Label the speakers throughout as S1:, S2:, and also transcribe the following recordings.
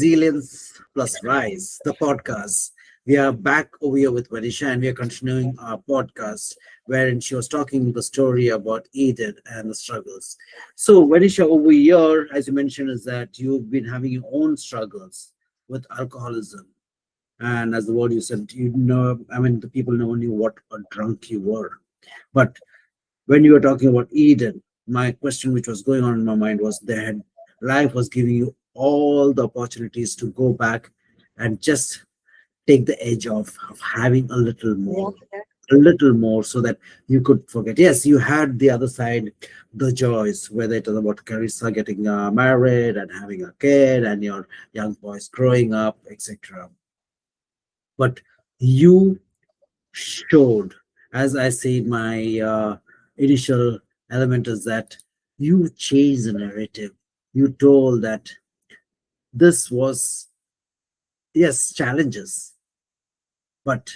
S1: Resilience+RISE, the podcast. We are back over here with Vanisha and we are continuing our podcast wherein she was talking the story about Eden and the struggles. So, Vanisha, over here, as you mentioned, is that you've been having your own struggles with alcoholism. And as the word you said, the people never knew what a drunk you were. But when you were talking about Eden, my question which was going on in my mind was that life was giving you all the opportunities to go back and just take the edge off of having a little more so that you could forget. Yes, you had the other side, the joys, whether it was about Carissa getting married and having a kid and your young boys growing up, etc. But you showed, as I said, my initial element is that you changed the narrative. You told that this was, yes, challenges, but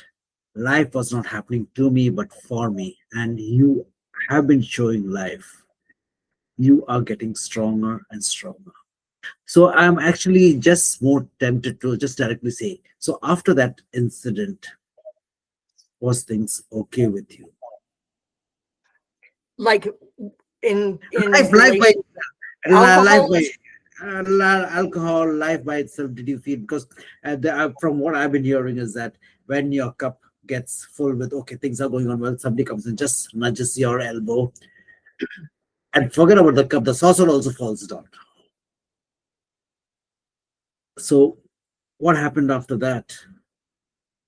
S1: life was not happening to me, but for me. And you have been showing life. You are getting stronger and stronger. So I'm actually just more tempted to just directly say, so after that incident, was things okay with you?
S2: Like in
S1: Life by
S2: relation
S1: life by
S2: alcoholism.
S1: alcohol, life by itself. Did you feel because from what I've been hearing is that when your cup gets full with okay, things are going on well, somebody comes and just nudges your elbow, and forget about the cup, the saucer also falls down. So what happened after that?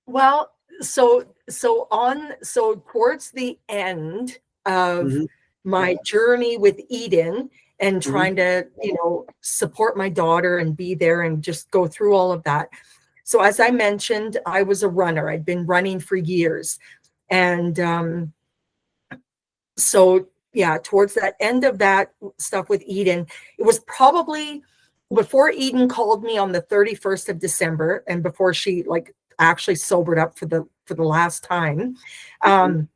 S2: Well, so towards the end of
S1: Hmm.
S2: my journey with Eden and
S1: Hmm.
S2: trying to, support my daughter and be there and just go through all of that. So as I mentioned, I was a runner. I'd been running for years. And so yeah, towards that end of that stuff with Eden, it was probably before Eden called me on the 31st of December and before she like actually sobered up for the last time. Um,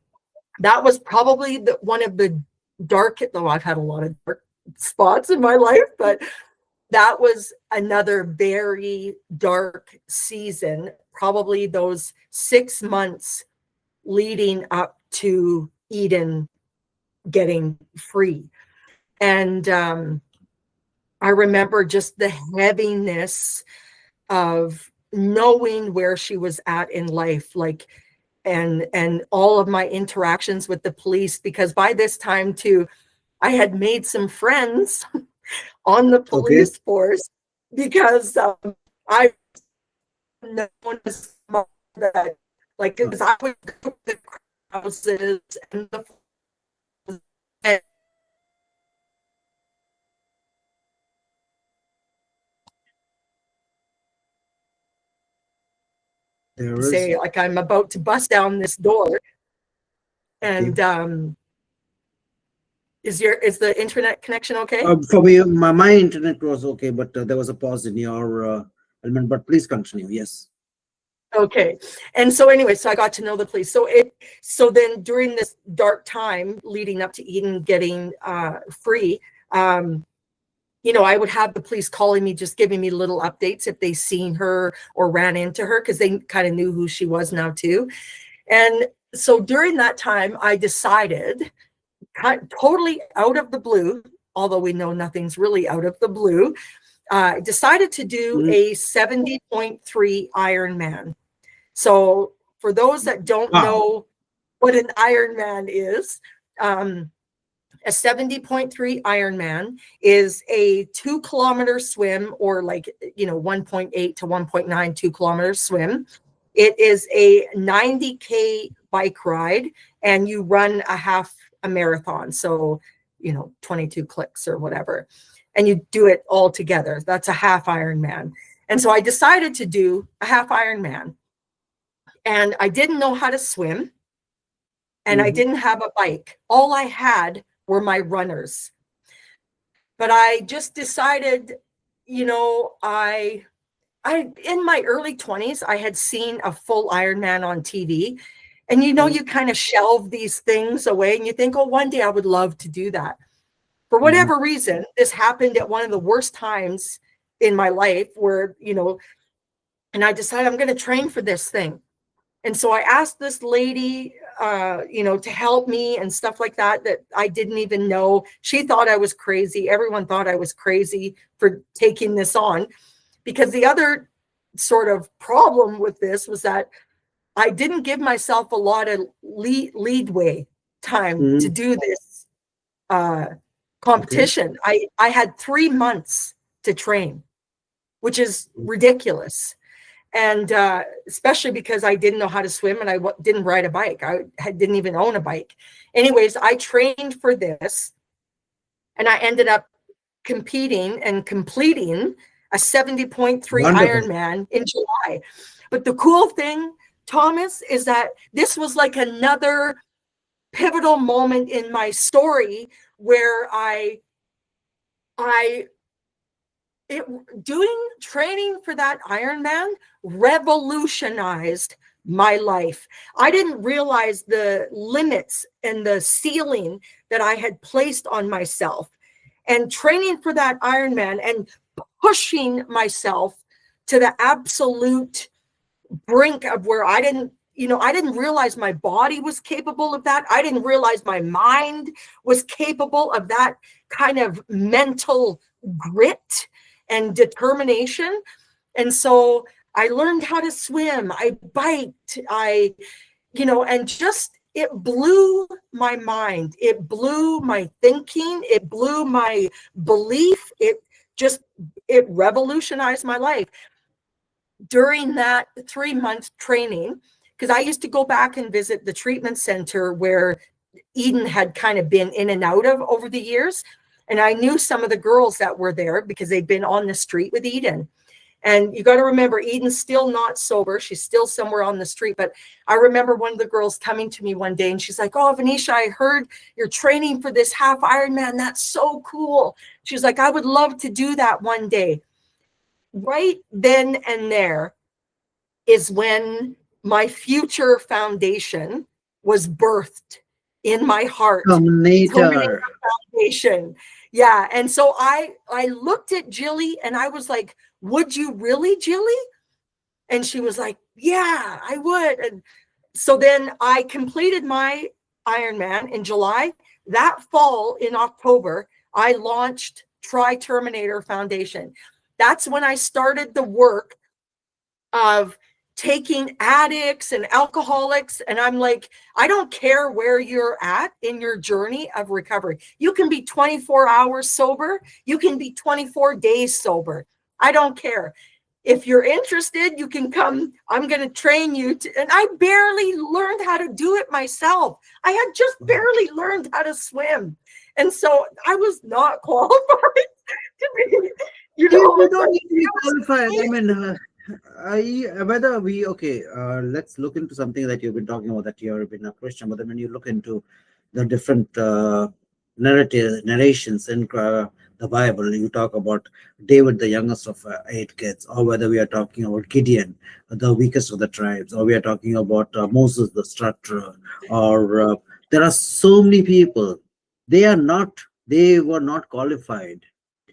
S2: that was probably one of the dark, though I've had a lot of dark spots in my life, but that was another very dark season, probably those 6 months leading up to Eden getting free. And I remember just the heaviness of knowing where she was at in life, like and all of my interactions with the police, because by this time too, I had made some friends on the
S1: Okay.
S2: police force because I known as that, like, because I would go to the houses and the and
S1: There is
S2: say like I'm about to bust down this door.
S1: okay.
S2: And is the internet connection okay?
S1: For me, my internet was okay, but there was a pause in your element. But please continue. Yes.
S2: Okay. And so anyway, so I got to know the police. So then during this dark time leading up to Eden getting free, I would have the police calling me, just giving me little updates if they seen her or ran into her, because they kind of knew who she was now too. And so during that time, I decided, totally out of the blue, although we know nothing's really out of the blue, decided to do
S1: Mhm.
S2: a 70.3 Ironman. So for those that don't
S1: Wow.
S2: know what an Ironman is, a 70.3 Ironman is a 2 kilometer swim, or like, 1.8 to 1.9, 2 kilometer swim. It is a 90K bike ride, and you run a marathon. So, 22 clicks or whatever. And you do it all together. That's a half Ironman. And so I decided to do a half Ironman. And I didn't know how to swim, and I
S1: Mhm.
S2: didn't have a bike. All I had were my runners. But I just decided, I in my early 20s, I had seen a full Ironman on TV. And
S1: Mhm.
S2: you kind of shelve these things away and you think, oh, one day I would love to do that. For
S1: Mhm.
S2: whatever reason, this happened at one of the worst times in my life where, and I decided I'm going to train for this thing. And so I asked this lady, to help me and stuff like that I didn't even know. She thought I was crazy. Everyone thought I was crazy for taking this on, because the other sort of problem with this was that I didn't give myself a lot of leadway time to
S1: Mhm.
S2: do this
S1: Okay.
S2: competition. I had 3 months to train, which is ridiculous. And especially because I didn't know how to swim and I didn't ride a bike. Didn't even own a bike. Anyways, I trained for this, and I ended up competing and completing a 70.3
S1: Wonderful.
S2: Ironman in July. But the cool thing, Thomas, is that this was like another pivotal moment in my story where doing training for that Ironman revolutionized my life. I didn't realize the limits and the ceiling that I had placed on myself. And training for that Ironman and pushing myself to the absolute brink of where I didn't realize my body was capable of that. I didn't realize my mind was capable of that kind of mental grit and determination. And so I learned how to swim. I biked. And just it blew my mind. It blew my thinking. It blew my belief. It revolutionized my life. During that 3-month training, because I used to go back and visit the treatment center where Eden had kind of been in and out of over the years. And I knew some of the girls that were there because they'd been on the street with Eden. And you got to remember, Eden's still not sober. She's still somewhere on the street. But I remember one of the girls coming to me one day and she's like, "Oh, Vanisha, I heard you're training for this half Ironman. That's so cool." She's like, "I would love to do that one day." Right then and there is when my future foundation was birthed in my heart. Terminator
S1: Terminator.
S2: Foundation. Yeah. And so I looked at Jilly and I was like, "Would you really, Jilly?" And she was like, "Yeah, I would." And so then I completed my Ironman in July. That fall in October, I launched Terminator Foundation. That's when I started the work of taking addicts and alcoholics. And I'm like, I don't care where you're at in your journey of recovery. You can be 24 hours sober. You can be 24 days sober. I don't care. If you're interested, you can come. I'm going to train you. And I barely learned how to do it myself. I had just barely learned how to swim. And so I was not qualified to be,
S1: You don't need to be qualified. I
S2: it
S1: mean, whether we okay. Let's look into something that you've been talking about, that you've been a Christian. But then when you look into the different narrations in the Bible, you talk about David, the youngest of 8 kids, or whether we are talking about Gideon, the weakest of the tribes, or we are talking about Moses, the stutterer, or there are so many people. They were not qualified,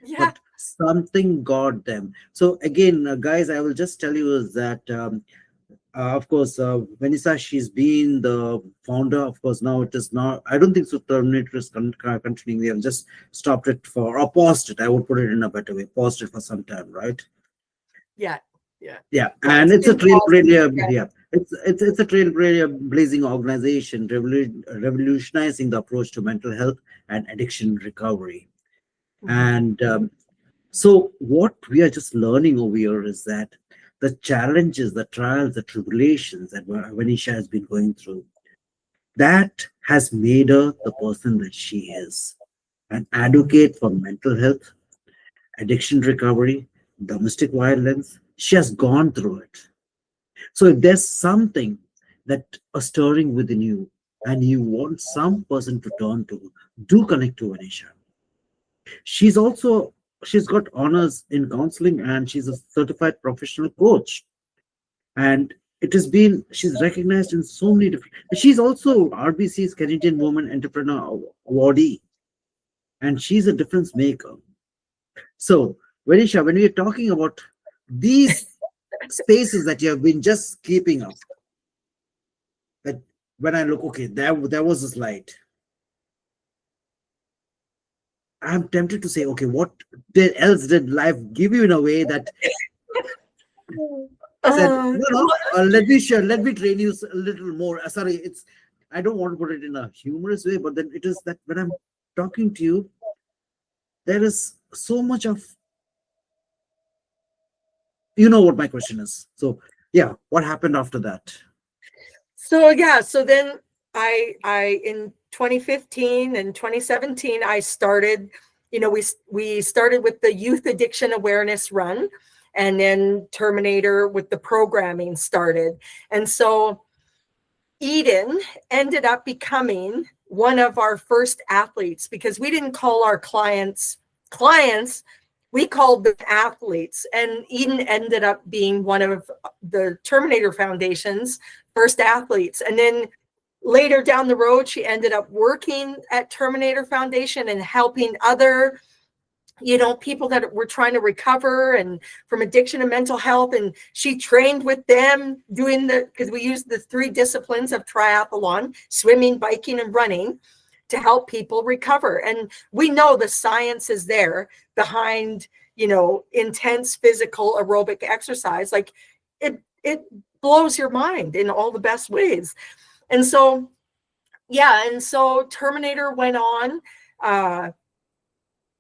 S2: yeah.
S1: but something got them. So again, guys, I will just tell you is that of course, Vanessa, she's been the founder. Of course, now it is not. I don't think so. Terminator is continuing. They have just stopped it or paused it. I would put it in a better way. Paused it for some time, right?
S2: Yeah. Yeah.
S1: Yeah,
S2: Yeah.
S1: and
S2: It's
S1: it's a
S2: been positive.
S1: trailblazer.
S2: Yeah.
S1: Yeah, it's a trailblazing organization, revolutionizing the approach to mental health and addiction recovery.
S2: Mhm.
S1: And so what we are just learning over here is that the challenges, the trials, the tribulations that Vanisha has been going through, that has made her the person that she is. An advocate for mental health, addiction recovery, domestic violence. She has gone through it. So if there's something that are stirring within you and you want some person to turn to, do connect to Vanisha. She's also she's got honors in counseling and she's a certified professional coach. And it has been she's recognized in so many different. She's also RBC's Canadian Woman Entrepreneur Awardee, and she's a difference maker. So Vanisha, when we're talking about these spaces that you have been just keeping up, that when I look, okay, there was this light. I'm tempted to say, okay, what else did life give you in a way that said, no, no, let me train you a little more. Sorry, it's, I don't want to put it in a humorous way, but then it is that when I'm talking to you, there is so much of, you know what my question is. So yeah, what happened after that?
S2: So yeah, so then I in 2015 and 2017 I started, we started with the youth addiction awareness run, and then Terminator with the programming started. And so Eden ended up becoming one of our first athletes, because we didn't call our clients, we called them athletes. And Eden ended up being one of the Terminator Foundation's first athletes. And then later down the road, she ended up working at Terminator Foundation and helping other people that were trying to recover and from addiction and mental health. And she trained with them doing because we used the 3 disciplines of triathlon: swimming, biking, and running, to help people recover. And we know the science is there behind, intense physical aerobic exercise. Like it blows your mind in all the best ways. And so, yeah. And so Terminator went on,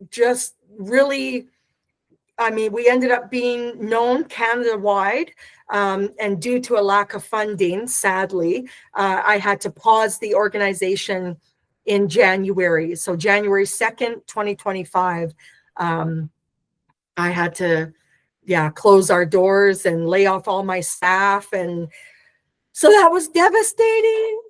S2: just really, we ended up being known Canada-wide, and due to a lack of funding, sadly, I had to pause the organization in January. So January 2nd, 2025, I had to, close our doors and lay off all my staff. And so that was devastating.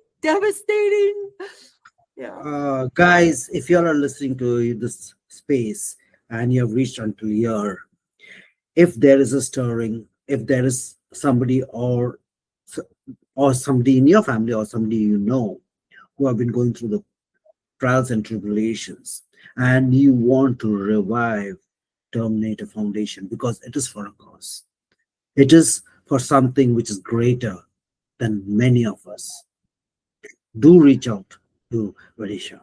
S2: Yeah.
S1: Guys, if you are listening to this space and you have reached until here, if there is a stirring, if there is somebody or somebody in your family or somebody you know who have been going through the trials and tribulations, and you want to revive Terminator Foundation, because it is for a cause, it is for something which is greater than many of us, do reach out to Vanisha,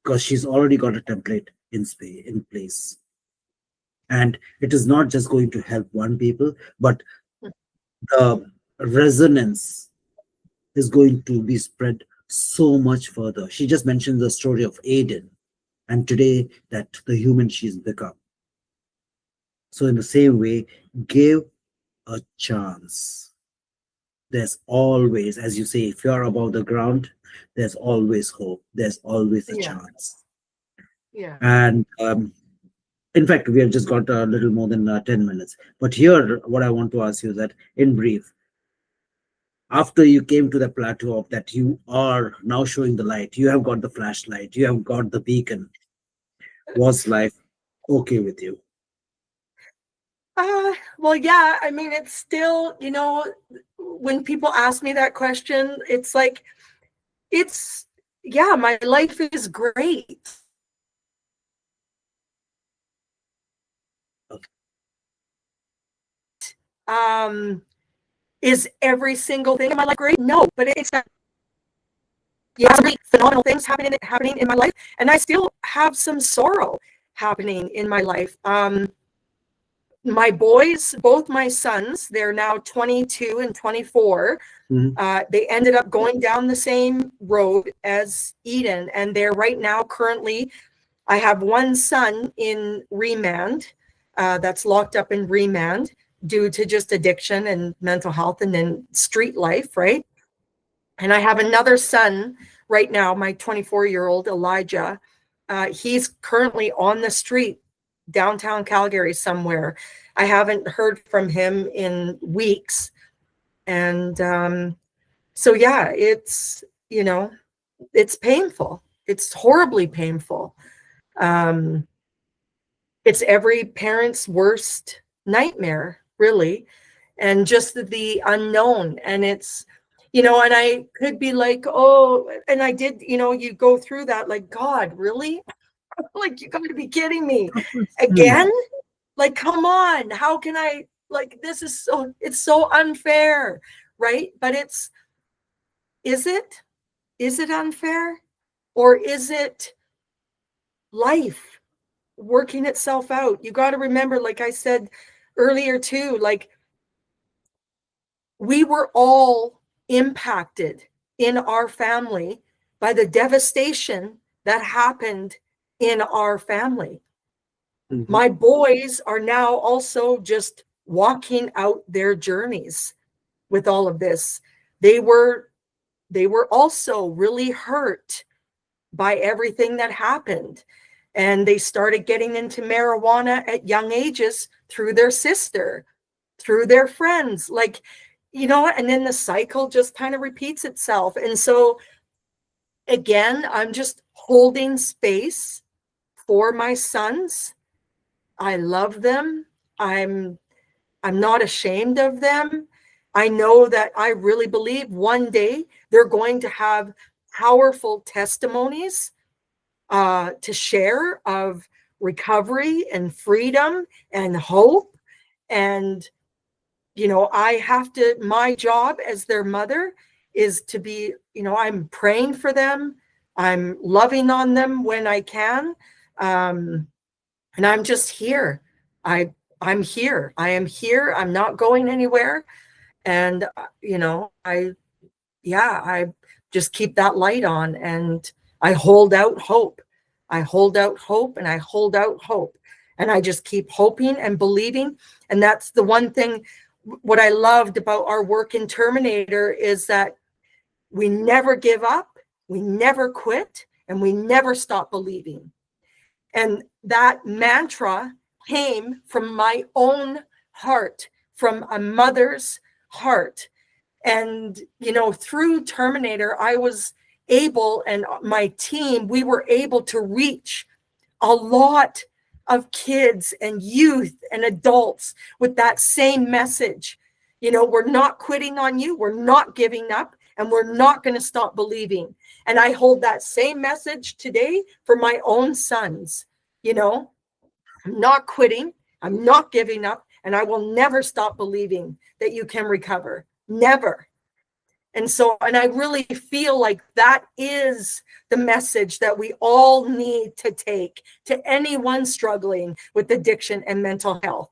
S1: because she's already got a template in place, and it is not just going to help one people, but the resonance is going to be spread so much further. She just mentioned the story of Aiden, and today that the human she's become. So in the same way, give a chance. There's always, as you say, if you're above the ground, there's always hope. There's always a chance.
S2: Yeah.
S1: And in fact, we have just got a little more than 10 minutes. But here, what I want to ask you is that, in brief, after you came to the plateau of that you are now showing the light, you have got the flashlight, you have got the beacon, was life okay with you?
S2: Well, yeah, it's still, when people ask me that question, it's like, my life is great. Is every single thing in my life great? No, but it's that, phenomenal things happening in my life, and I still have some sorrow happening in my life. My boys, both my sons, they're now 22 and 24. They ended up going down the same road as Eden, and they're right now currently, I have one son in remand, that's locked up in remand due to just addiction and mental health and then street life, right? And I have another son right now, my 24-year-old Elijah. He's currently on the street downtown Calgary somewhere. I haven't heard from him in weeks. And so, yeah, it's, it's painful. It's horribly painful. It's every parent's worst nightmare, really. And just the unknown. And it's, and I could be like, oh, and I did, you go through that, like, God, really? Like, you got to be kidding me again. Like, come on, how can I, like, this is so, it's so unfair, right? But is it? Is it unfair? Or is it life working itself out? You got to remember, like I said earlier too, like, we were all impacted in our family by the devastation that happened in our family.
S1: Mhm.
S2: My boys are now also just walking out their journeys with all of this. They were also really hurt by everything that happened. And they started getting into marijuana at young ages through their sister, through their friends. Like, and then the cycle just kind of repeats itself. And so, again, I'm just holding space for my sons. I love them. I'm I'm not ashamed of them. I know that I really believe one day they're going to have powerful testimonies to share of recovery and freedom and hope. And, I have to, my job as their mother is to be, I'm praying for them. I'm loving on them when I can. Um, and I'm just here. I, I'm here. I am here. I'm not going anywhere. And, I just keep that light on, and I hold out hope. I hold out hope, and I hold out hope, and I just keep hoping and believing. And that's the one thing, what I loved about our work in Terminator is that we never give up, we never quit, and we never stop believing. And that mantra came from my own heart, from a mother's heart. And, through Terminator, I was able, and my team, we were able to reach a lot of kids and youth and adults with that same message. We're not quitting on you, we're not giving up, and we're not going to stop believing. And I hold that same message today for my own sons. I'm not quitting, I'm not giving up, and I will never stop believing that you can recover. Never. And so, and I really feel like that is the message that we all need to take to anyone struggling with addiction and mental health,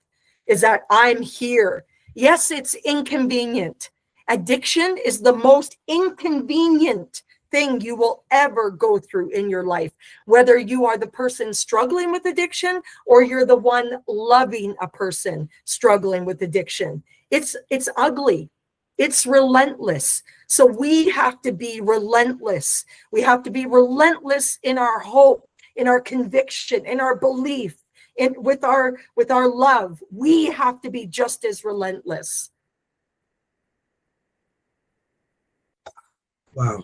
S2: is that I'm here. Yes, it's inconvenient. Addiction is the most inconvenient thing you will ever go through in your life, whether you are the person struggling with addiction or you're the one loving a person struggling with addiction. It's ugly. It's relentless. So we have to be relentless. We have to be relentless in our hope, in our conviction, in our belief, in with our love. We have to be just as relentless.
S1: Wow.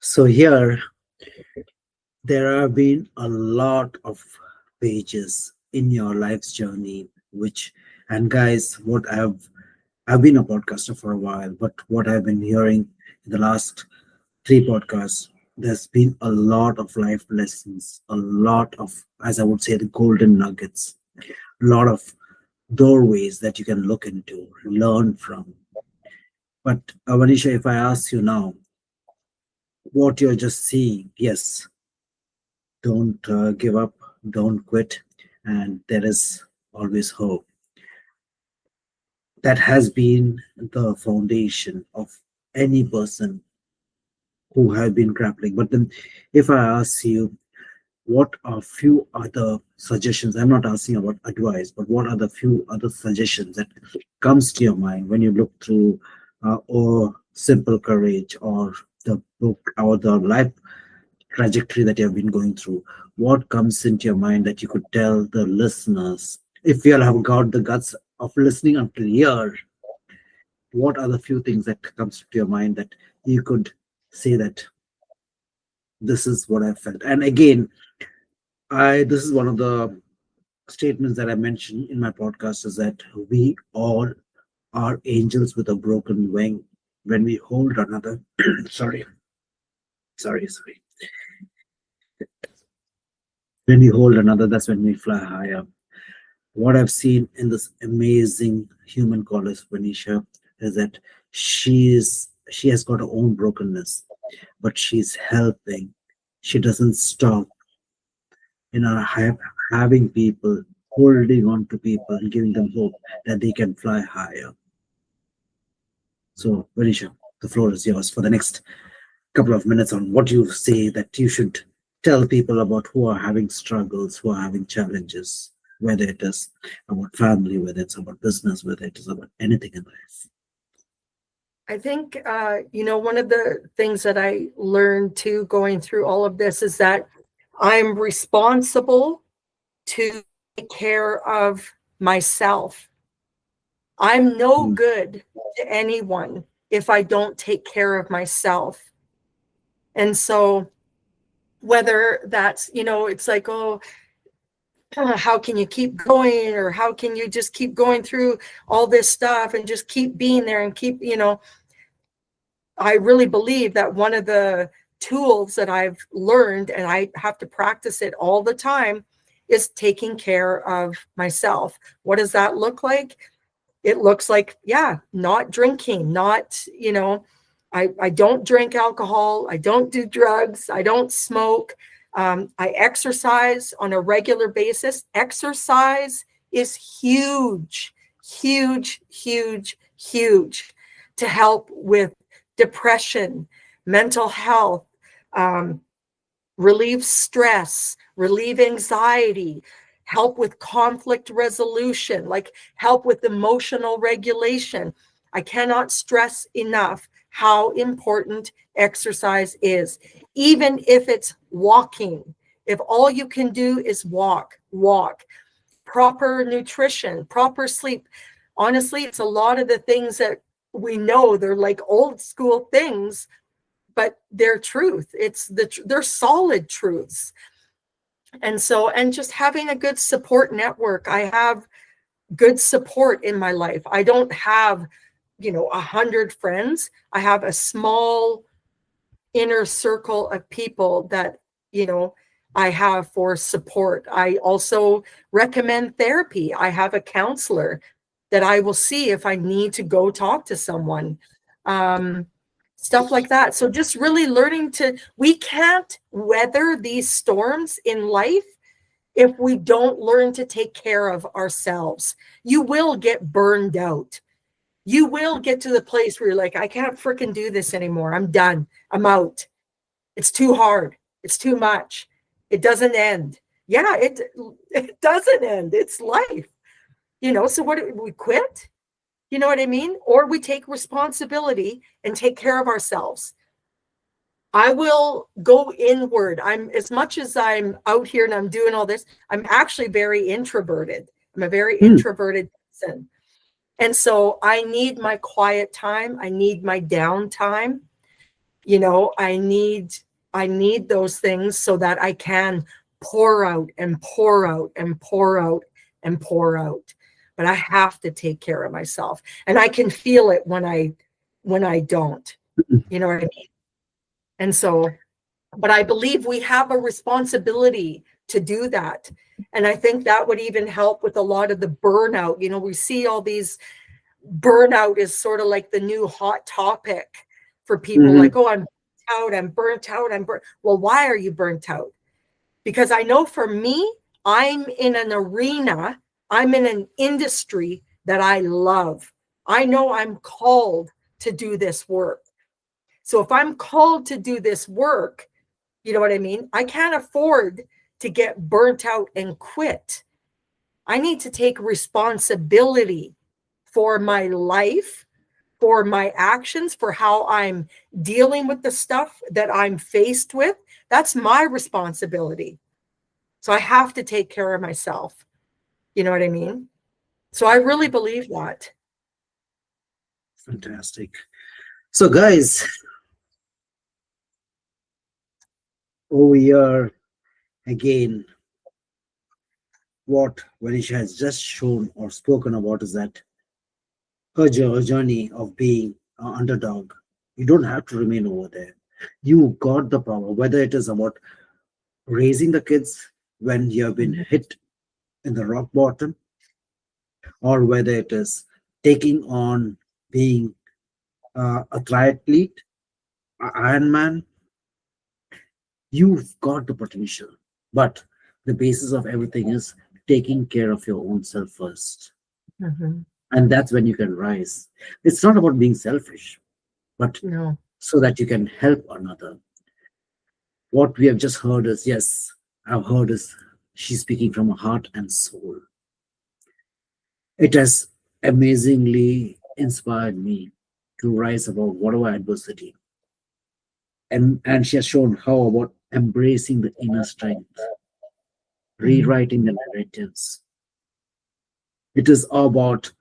S1: So here there have been a lot of pages in your life's journey, which, and guys, I've been a podcaster for a while, but what I've been hearing in the last three podcasts, there's been a lot of life lessons, a lot of, as I would say, the golden nuggets, a lot of doorways that you can look into, learn from. But Vanisha, if I ask you now, what you're just seeing, yes, don't give up, don't quit, and there is always hope. That has been the foundation of any person who have been grappling. But then, if I ask you, what are few other suggestions? I'm not asking about advice, but what are the few other suggestions that comes to your mind when you look through, or Simple Courage, or the book, or the life trajectory that you have been going through? What comes into your mind that you could tell the listeners? If you all have got the guts of listening until here, what are the few things that comes to your mind that you could say that this is what I felt? And again, I this is one of the statements that I mentioned in my podcast, is that we all are angels with a broken wing when we hold another. sorry, sorry. When we hold another, that's when we fly higher. What I've seen in this amazing human called as Vanisha is that she has got her own brokenness, but she's helping. She doesn't stop, having people, holding on to people and giving them hope that they can fly higher. So, Vanisha, the floor is yours for the next couple of minutes on what you say that you should tell people about who are having struggles, who are having challenges, whether it is about family, whether it's about business, whether it is about anything in life.
S2: I think, one of the things that I learned too going through all of this is that I'm responsible to take care of myself. I'm no
S1: Mm,
S2: good to anyone if I don't take care of myself. And so, whether that's, it's like, oh, how can you keep going, or how can you just keep going through all this stuff and just keep being there and keep, I really believe that one of the tools that I've learned, and I have to practice it all the time, is taking care of myself. What does that look like? It looks like, yeah, not drinking, not, I don't drink alcohol. I don't do drugs. I don't smoke. I exercise on a regular basis. Exercise is huge, huge, huge, huge to help with depression, mental health, um, relieve stress, relieve anxiety, help with conflict resolution, like help with emotional regulation. I cannot stress enough how important exercise is, even if it's walking. If all you can do is walk, proper nutrition, proper sleep. Honestly, it's a lot of the things that we know they're like old school things, but they're truth. They're solid truths. And so, and just having a good support network. I have good support in my life. I don't have, 100 friends. I have a small inner circle of people that, you know, I have for support. I also recommend therapy. I have a counselor that I will see if I need to go talk to someone. Um, Stuff like that. So just really learning we can't weather these storms in life if we don't learn to take care of ourselves. You will get burned out. You will get to the place where you're like, I can't freaking do this anymore. I'm done. I'm out. It's too hard. It's too much. It doesn't end. Yeah, it doesn't end. It's life. So what do we quit? You know what I mean? Or we take responsibility and take care of ourselves. I will go inward. I'm as much as I'm out here and I'm doing all this, I'm actually very introverted. I'm a very
S1: mm,
S2: introverted person. And so I need my quiet time. I need my downtime. I need those things so that I can pour out and pour out and pour out and pour out. But I have to take care of myself. And I can feel it when I don't.
S1: mm,
S2: You know what I mean? And so, but I believe we have a responsibility to do that. And I think that would even help with a lot of the burnout. We see all these burnout is sort of like the new hot topic for people,
S1: mhm,
S2: like, oh, I'm burnt out, well, why are you burnt out? Because I know for me, I'm in an arena, I'm in an industry that I love. I know I'm called to do this work. So if I'm called to do this work, you know what I mean, I can't afford to get burnt out and quit. I need to take responsibility for my life, for my actions, for how I'm dealing with the stuff that I'm faced with. That's my responsibility. So I have to take care of myself. You know what I mean? So I really believe that.
S1: fantastic. So, guys, over here again, what Vanisha has just shown or spoken about is that her journey of being an underdog, you don't have to remain over there. You got the power, whether it is about raising the kids, when you have been
S2: Mhm.
S1: hit in the rock bottom, or whether it is taking on being a triathlete, an Ironman, you've got the potential. But the basis of everything is taking care of your own self first.
S2: Mhm.
S1: And that's when you can rise. It's not about being selfish, but
S2: No.
S1: so that you can help another. What we have just heard is, yes, I've heard is she's speaking from her heart and soul. It has amazingly inspired me to rise above whatever adversity. And she has shown how about embracing the inner strength,
S2: Mhm.
S1: rewriting the narratives. It is about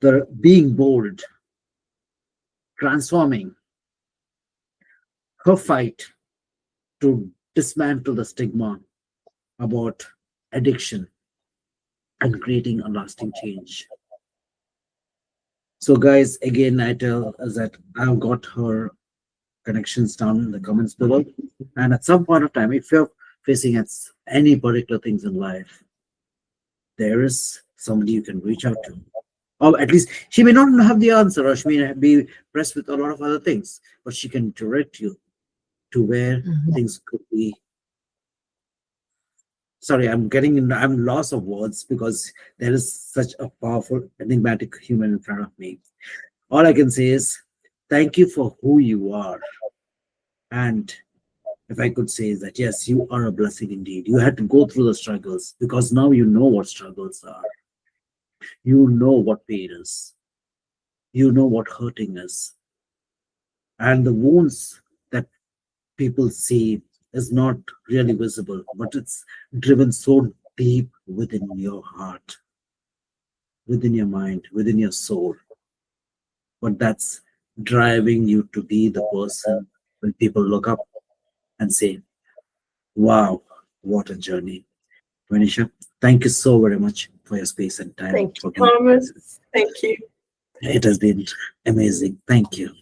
S1: the being bold, transforming her fight to dismantle the stigma about addiction and creating a lasting change. So, guys, again, I tell us that I've got her connections down in the comments below. And at some point of time, if you're facing any particular things in life, there is somebody you can reach out to. Or at least she may not have the answer, or she may be pressed with a lot of other things, but she can direct you to where
S2: Mhm.
S1: things could be. Sorry, I'm lost of words because there is such a powerful, enigmatic human in front of me. All I can say is thank you for who you are. And if I could say is that, yes, you are a blessing indeed. You had to go through the struggles because now you know what struggles are. You know what pain is. You know what hurting is. And the wounds that people see is not really visible, but it's driven so deep within your heart, within your mind, within your soul. But that's driving you to be the person when people look up and say, wow, what a journey. Vanisha, thank you so very much for your space and time
S2: Thank you,
S1: for being.
S2: Thomas. Thank you.
S1: It has been amazing. Thank you.